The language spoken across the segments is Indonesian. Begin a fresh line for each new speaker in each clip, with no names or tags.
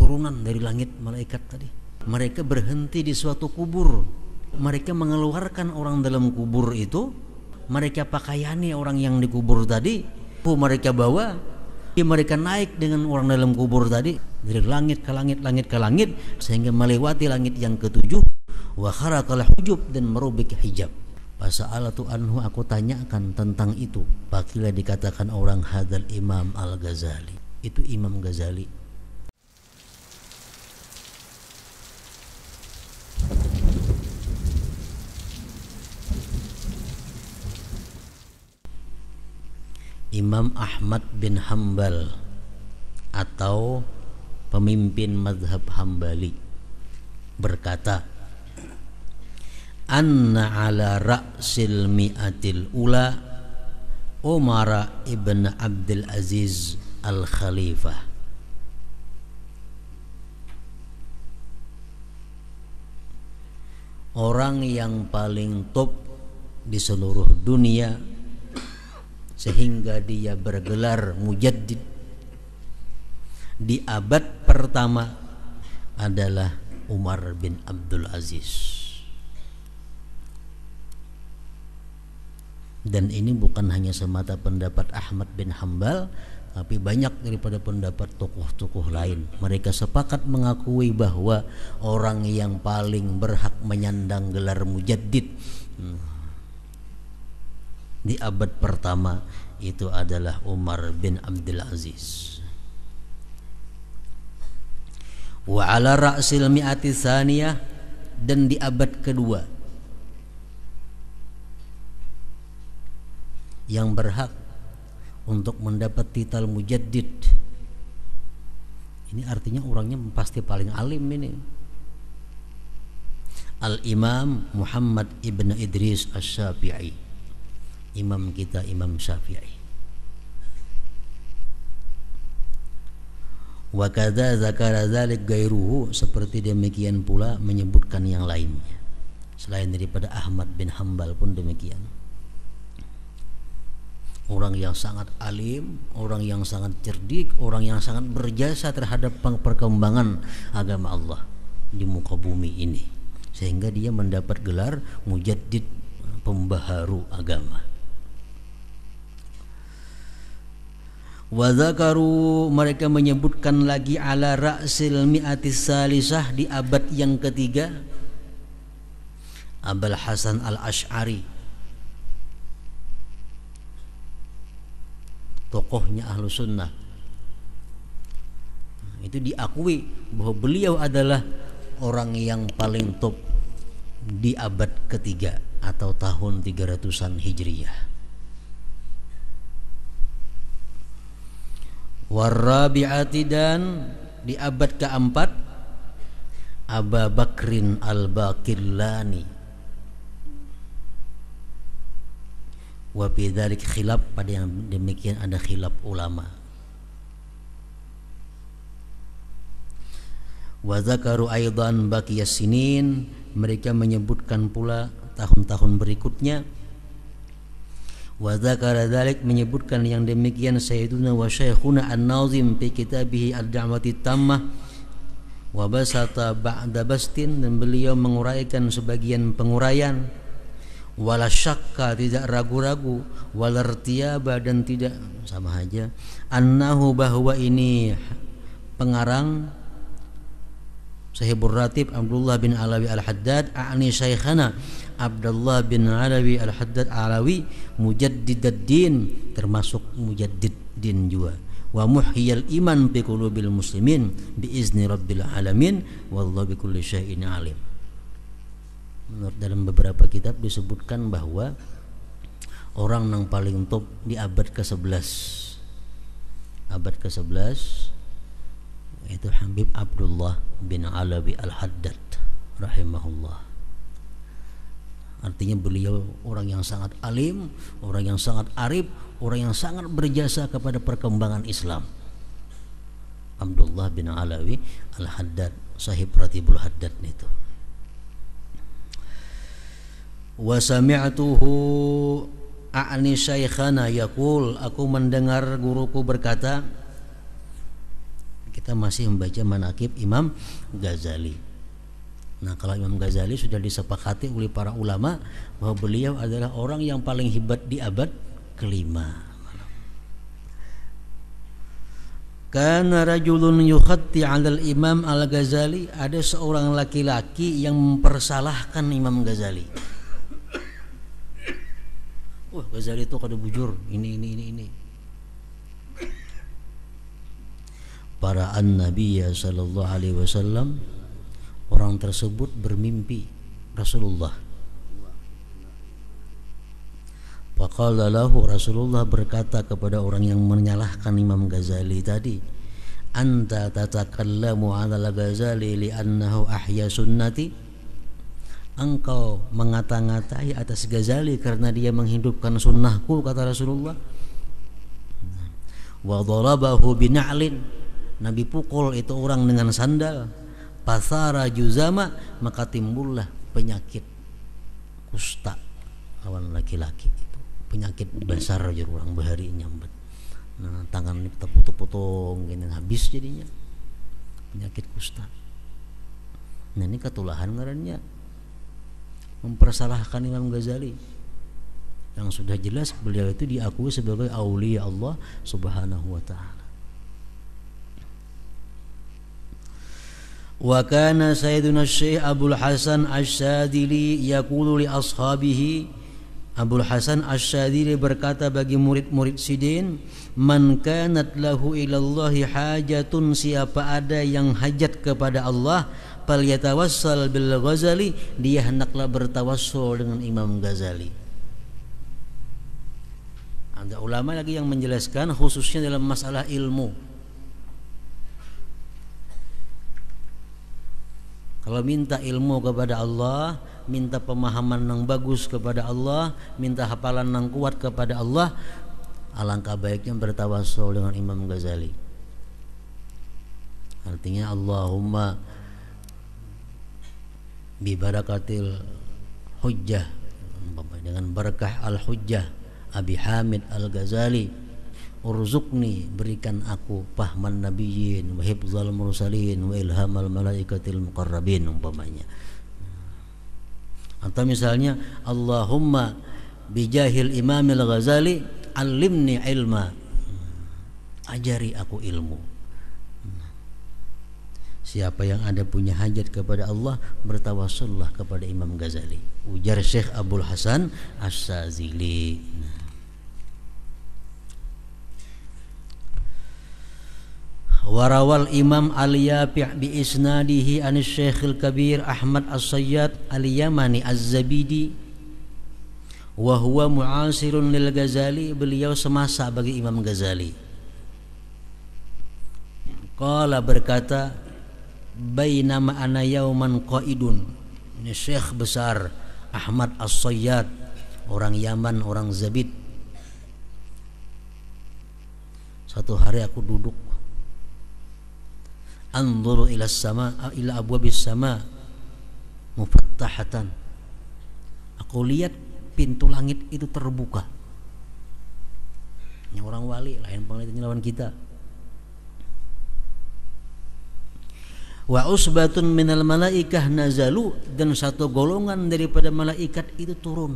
turunan dari langit malaikat tadi. Mereka berhenti di suatu kubur. Mereka mengeluarkan orang dalam kubur itu. Mereka pakaiani orang yang dikubur tadi. Mereka bawa. Mereka naik dengan orang dalam kubur tadi dari langit ke langit, langit ke langit, sehingga melewati langit yang ketujuh. Wa kharaqal hujub, dan merubik hijab. Fasa'alatu anhu, aku tanyakan tentang itu. Pakila dikatakan orang hadal Imam Al-Ghazali. Itu Imam Ghazali. Imam Ahmad bin Hanbal atau pemimpin mazhab Hambali berkata, anna ala ra'sil mi'atil ula Umar ibn Abdul Aziz al-Khalifah. Orang yang paling top di seluruh dunia, sehingga dia bergelar mujaddid di abad pertama, adalah Umar bin Abdul Aziz. Dan ini bukan hanya semata pendapat Ahmad bin Hanbal, tapi banyak daripada pendapat tokoh-tokoh lain. Mereka sepakat mengakui bahwa orang yang paling berhak menyandang gelar mujaddid di abad pertama itu adalah Umar bin Abdul Aziz. Wa ala ra'sil mi'ati tsaniyah, dan di abad kedua yang berhak untuk mendapat titel mujaddid, ini artinya orangnya pasti paling alim ini, Al-Imam Muhammad ibn Idris Asy-Syafi'i, imam kita, Imam Syafi'i. Wa kadza zakara dzalik ghairuhu, seperti demikian pula menyebutkan yang lainnya selain daripada Ahmad bin Hanbal pun demikian. Orang yang sangat alim, orang yang sangat cerdik, orang yang sangat berjasa terhadap perkembangan agama Allah di muka bumi ini, sehingga dia mendapat gelar mujaddid, pembaharu agama. Wa dzakaru, mereka menyebutkan lagi ala ra'sil mi'atis salisah, di abad yang ketiga, Abul Hasan Al-Asy'ari, tokohnya Ahlu Sunnah. Itu diakui bahwa beliau adalah orang yang paling top di abad ketiga atau tahun 300-an Hijriyah. Warabi'ati, dan di abad keempat Abu Bakrin Al-Baqillani. Wa bidzalik khilaf, pada yang demikian ada khilaf ulama. Wa zakaru aidan baqiyas sinin, mereka menyebutkan pula tahun-tahun berikutnya. Wa zakara dzalik, menyebutkan yang demikian Sayyiduna wa Syekhuna An-Nazim fi kitabih Ad-Da'wati Tammah wa basata ba'da bastin, dan beliau menguraikan sebagian penguraian. Wala syakka, tidak ragu-ragu, wala irtiyaba, dan tidak, sama aja, annahu, bahwa ini pengarang Sahibur Ratib Abdullah bin Alawi Al-Haddad, a'ni Syekhana Abdullah bin Alawi Al-Haddad Alawi, mujaddiduddin, termasuk mujaddid din juga, wa muhyiyal iman fi qulubil muslimin biizni rabbil alamin, wallahu bikulli syai'in alim. Menurut dalam beberapa kitab disebutkan bahwa orang yang paling top di abad ke-11, abad ke-11 itu Habib Abdullah bin Alawi Al-Haddad rahimahullah. Artinya beliau orang yang sangat alim, orang yang sangat arif, orang yang sangat berjasa kepada perkembangan Islam. Abdullah bin Alawi Al-Haddad, sahib Ratibul Haddad itu. Wa sami'tuhu a'ni syekhana yaqul, aku mendengar guruku berkata, Kita masih membaca manaqib Imam Ghazali. Nah, kalau Imam Ghazali sudah disepakati oleh para ulama bahwa beliau adalah orang yang paling hebat di abad kelima. Kana rajulun yukhatti 'alal Imam Al-Ghazali, ada seorang laki-laki yang mempersalahkan Imam Ghazali. Wah, Ghazali itu kada bujur, ini. Para an-Nabiy sallallahu alaihi wasallam, orang tersebut bermimpi Rasulullah. Faqala lahu, Rasulullah berkata kepada orang yang menyalahkan Imam Ghazali tadi, anta tatakallamu 'alal Ghazali li'annahu ahya sunnati, engkau mengata-ngatai atas Ghazali karena dia menghidupkan sunnahku, kata Rasulullah. Wa darabahu bina'lin, Nabi pukul itu orang dengan sandal. Pasara juzama, maka timbullah penyakit kusta lawan laki-laki itu, penyakit besar aja orang bahari nyambet. Nah, tangan ini potong-potong gini, habis jadinya penyakit kusta. Nah, ini ketulahan ngarannya mempersalahkan Imam Ghazali yang sudah jelas beliau itu diakui sebagai aulia Allah Subhanahu wa ta'ala. Wa kana Sayyiduna Syekh Abdul Hasan Asy-Syadzili yaqulu li ashabihi, Abdul Hasan Asy-Syadzili berkata bagi murid-murid Sidin, man kanat lahu ilallahi hajatun, siapa ada yang hajat kepada Allah, falyatawassal bil Ghazali, dia hendaklah bertawassul dengan Imam Ghazali. Ada ulama lagi yang menjelaskan khususnya dalam masalah ilmu. Kalau minta ilmu kepada Allah, minta pemahaman yang bagus kepada Allah, minta hafalan yang kuat kepada Allah, alangkah baiknya bertawassul dengan Imam Ghazali. Artinya Allahumma bi barakatil hujjah, dengan berkah al-hujjah Abi Hamid Al-Ghazali, urzuqni, berikan aku fahman nabiyyin wa hifdzal mursalin wa ilhamal malaikatil muqarrabin umpamanya. Atau misalnya Allahumma bijahil Imamil Ghazali alimni ilma, ajari aku ilmu. Siapa yang ada punya hajat kepada Allah, bertawassullah kepada Imam Ghazali, ujar Syekh Abdul Hasan Asy-Syadzili. Warawal Imam Al-Yafi' bi isnadihi an Syekhil Kabir Ahmad As-Sayyad Al-Yamani Az-Zabidi wa huwa mu'asirun lil Ghazali, beliau semasa bagi Imam Ghazali. Qala, berkata, bainama ana yauman qaidun, ini syekh besar Ahmad As-Sayyad, orang Yaman, orang Zabid. Satu hari aku duduk, anzuru ila sama, ila abwabis sama mufattahatan, aku lihat pintu langit itu terbuka. Ini orang wali, lain penelitian lawan kita. Wa usbatun minal malaikah nazalu, dan satu golongan daripada malaikat itu turun.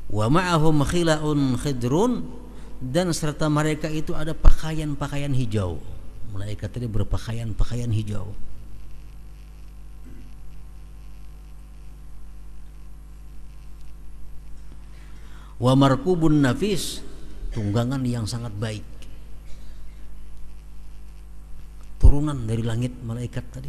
Wa ma'ahum khila'un khidrun, dan serta mereka itu ada pakaian-pakaian hijau. Malaikat tadi berpakaian-pakaian hijau. Wa markubun nafis, tunggangan yang sangat baik. Turunan dari langit malaikat tadi.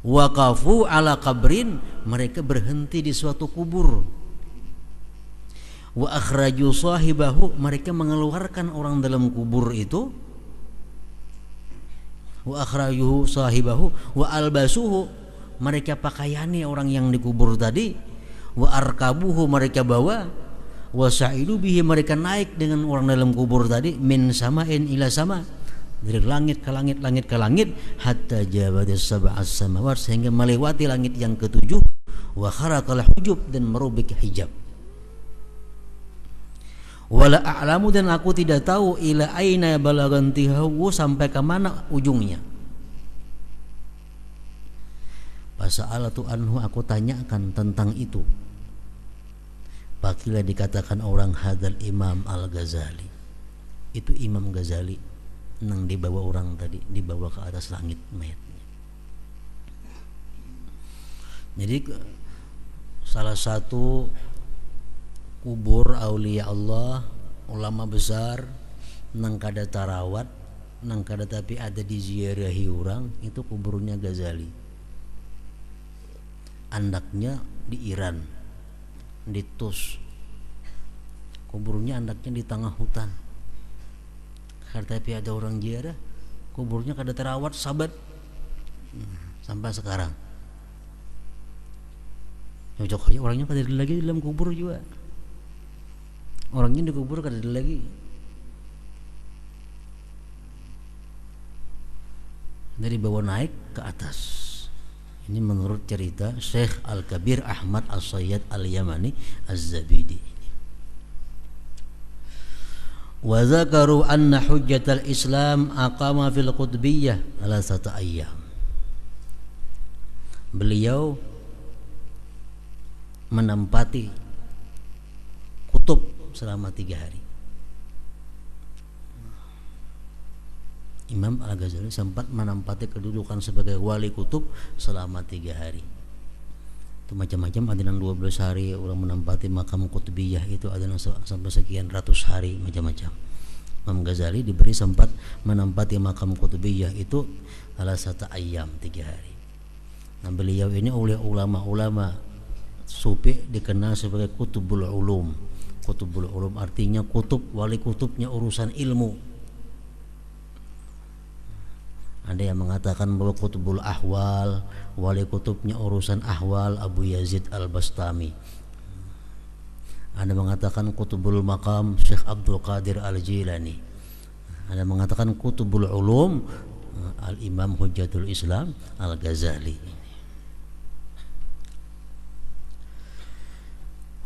Waqafu ala qabrin, mereka berhenti di suatu kubur. Wa akhraju sahibahu, mereka mengeluarkan orang dalam kubur itu. Wa akhrajuhu sahibahu wa albasuhu, mereka pakaiani orang yang dikubur tadi. Wa arkabuhu, mereka bawa. Wa sa'idu bihi, mereka naik dengan orang dalam kubur tadi. Min sama'in ila sama', dari langit ke langit, langit ke langit, hatta jawadas sab'as samawat, sehingga melewati langit yang ketujuh. Wa kharaqal hujub, dan merubik hijab. Wala a'lamu, dan aku tidak tahu ila aina balagantihu, sampai ke mana ujungnya. Fasa'alatu anhu, aku tanyakan tentang itu. Pakila, dikatakan orang hadal Imam Al-Ghazali. Itu Imam Ghazali nang dibawa orang tadi, dibawa ke atas langit mayatnya. Jadi salah satu kubur aulia Allah, ulama besar nang kada tarawat, nang kada tapi ada di ziarahi orang, itu kuburnya Ghazali. Andaknya di Iran, di Tus. Kuburnya andaknya di tengah hutan. Kada tapi ada orang ziarah, kuburnya kada terawat, sabat sampai sekarang. Cocok aja orangnya kada ada lagi di dalam kubur juga. Orangnya dikubur kada ada lagi. Dari bawah naik ke atas. Ini menurut cerita Syekh Al-Kabir Ahmad As-Sayyad Al-Yamani Az-Zabidi. Wa zakaru anna hujjatal Islam aqama fil qutbiyyah ala 1 ayyam. Beliau menempati kutub selama 3 hari. Imam Al-Ghazali sempat menempati kedudukan sebagai wali kutub selama 3 hari. Itu macam-macam, ada yang 12 hari orang menempati makam kutubiyah, itu ada yang sampai sekian ratus hari, macam-macam. Imam Ghazali diberi sempat menempati makam kutubiyah itu salah 1 ayyam, 3 hari. Nah, beliau ini oleh ulama-ulama sufi dikenal sebagai kutubul ulum. Kutubul ulum artinya kutub, wali kutubnya urusan ilmu. Ada yang mengatakan bahwa kutubul ahwal, wali kutubnya urusan ahwal, Abu Yazid Al-Bastami. Ada mengatakan kutubul maqam, Syekh Abdul Qadir Al-Jilani. Ada mengatakan kutubul ulum, Al-Imam Hujjatul Islam Al-Ghazali.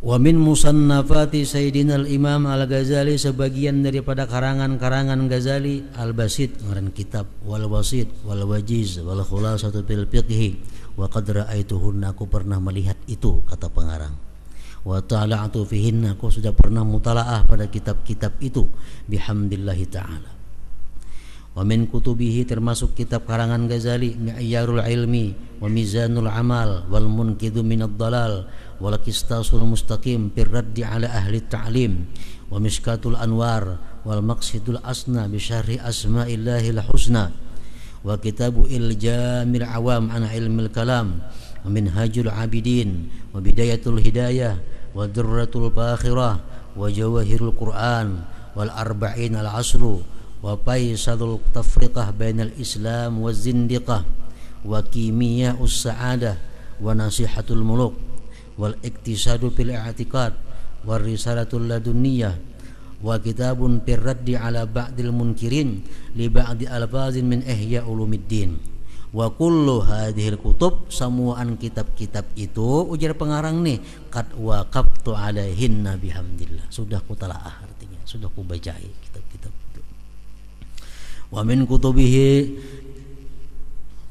Wa min musannafati Sayyidina al-Imam Al-Ghazali, sebagian daripada karangan-karangan Ghazali, Al-Basit, ngaran kitab, wal Wasit, wal Wajiz, wal Khulasatu fil Fiqhi, wa qad ra'aituhunna, aku pernah melihat itu, kata pengarang. Wa tala'tu fihinna, aku sudah pernah mutalaah pada kitab-kitab itu, bihamdillahi ta'ala. Wa min kutubihi, termasuk kitab karangan Ghazali, Mi'yarul Ilmi wa Mizanul Amal wal Munqidhu minad Dalal wal Qistasul Mustaqim fir raddi ala ahli ta'lim wa Mishkatul Anwar wal Maqsidul Asna bi syarhi asma'illahil husna wa Kitabu Iljamil Awam an Ilmil Kalam wa Minhajul Abidin wa Bidayatul Hidayah wa Durratul Bakhirah wa Jawahirul Quran wal Arba'in al-Asru wa Faisalul Tafriqah bainal Islam wa Zindiqah wa Kimiya'us Sa'adah wa Nasihatul Muluk wal Iktisadu fil I'tiqad wa Risalatul Ladunniyah wa Kitabun fir raddi ala ba'dil munkirin li ba'di alfazin min Ihya Ulumiddin wa kullu hadhil kutub, semuaan kitab-kitab itu, ujar pengarang nih, qad waqaftu alaihinna bihamdillah, sudah kutalaah, artinya sudah kubacai kitab-kitab. Wa min kutubihi,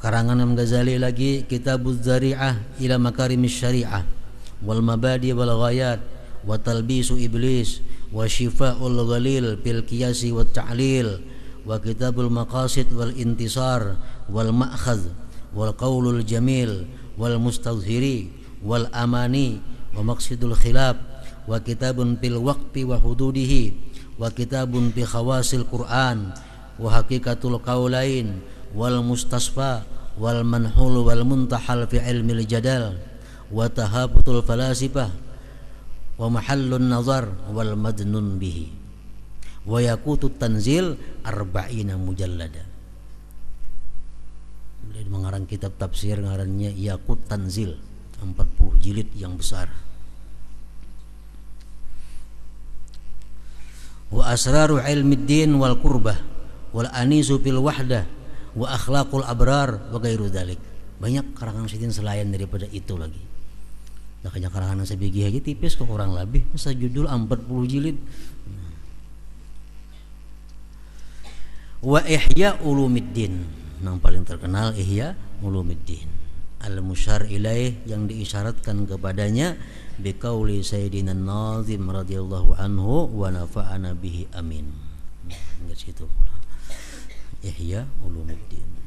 karangan Imam Ghazali lagi, Kitabuz Zari'ah ila Makarimis Syari'ah wal Mabadi wal Ghayat wa Talbisu Iblis wa Shifa'ul Ghalil fil Qiyasi wat Ta'lil wa Kitabul Maqasid wal Intisar wal Ma'khadh wal Qaulul Jamil wal Mustadhhiri wal Amani wa Maqsidul Khilaf wa Kitabun fil Waqfi wa Hududihi wa Kitabun fi Khawasil Quran wa Haqiqatul Qaulain wal Mustasfa wal Manhul wal Muntahal fi Ilmil Jadal wa Tahabutul Falasifah wa Mahallun Nazar wal Madnun bihi wa Yaqutut Tanzil 40 mujallada. Beliau mengarang kitab tafsir, ngarannya Yaqut Tanzil, 40 jilid yang besar. Wa Asraru Ilmiddin wal Qurbah wal Anisu fil Wahdah wa Akhlaqul Abrar wa ghairu dzalik. Banyak karangan sidin selain daripada itu lagi. Dakanya karangan sabigi aja tipis kok kurang lebih masa judul 40 jilid. Wa Ihya Ulumuddin, yang paling terkenal Ihya Ulumuddin. Al-musyar ilaih, yang diisyaratkan kepadanya biqauli sayyidina Nazim radhiyallahu anhu wa nafa'ana bihi amin. Ingat situ. Ihya Ulumuddin.